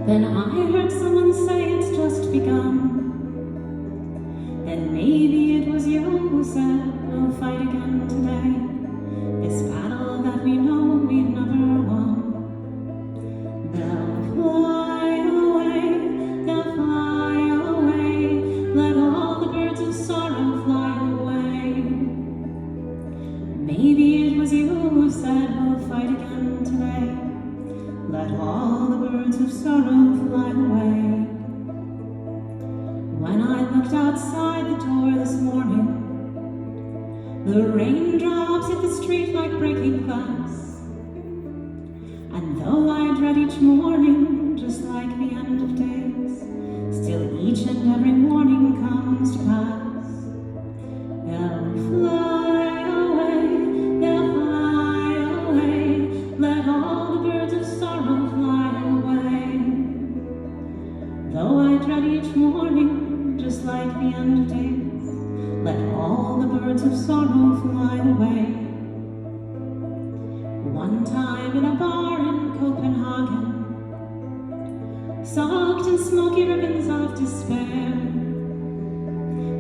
Then I heard someone say it's just begun. Then maybe it was you who said we'll fight again today. This battle that we know we've never won. They'll fly away, they'll fly away. Let all the birds of sorrow fly away. Maybe it was you who said we'll fight again today. Let all the birds of sorrow fly away. When I looked outside the door this morning, the raindrops hit the street like breaking glass. And though I dread each morning, just like the end of days, still each and every morning comes to pass. They'll fly away, they'll fly away. Let all the birds of sorrow fly away. Though I dread each morning, just like the end of days, let all the birds of sorrow fly away. One time in a bar in Copenhagen, soaked in smoky ribbons of despair,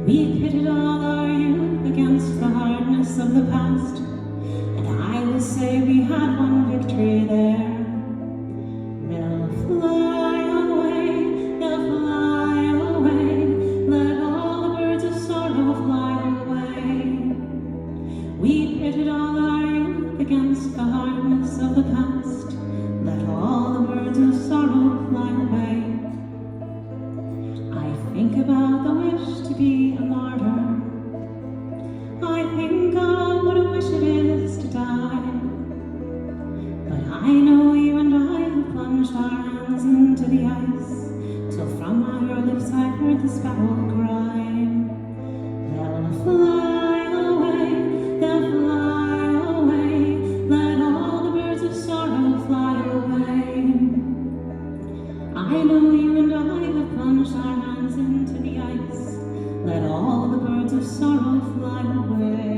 we pitted all our youth against the hardness of the past, and I will say we had one victory there. They'll fly away, they'll fly away. Let all the birds of sorrow fly away. We pitted all our youth against the hardness of the past. Let all the birds of sorrow fly away. I think about the wish to be a martyr. I think of what a wish it is to die. But I know you and I have plunged our hands into the ice, till from your lips I've heard the sparrow cry. They'll fly away, they'll fly away. Let all the birds of sorrow fly away. I know you and I have plunged our hands into the ice. Let all the birds of sorrow fly away.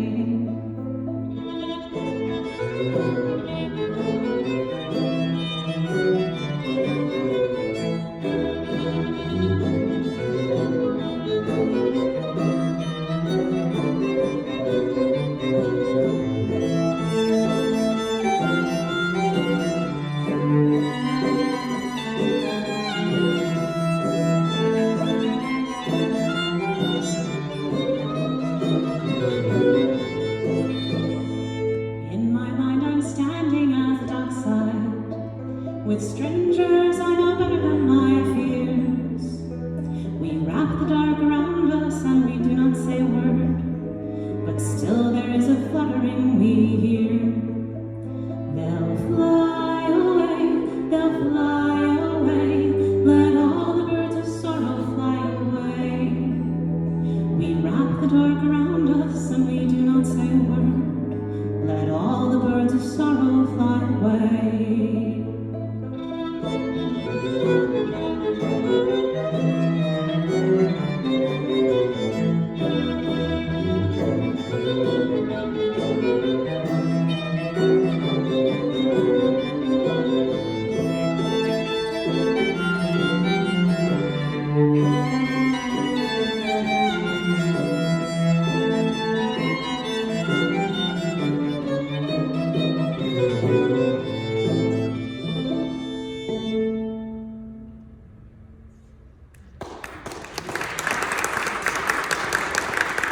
With strangers I know better than my fears. We wrap the dark around us and we do not say a word, but still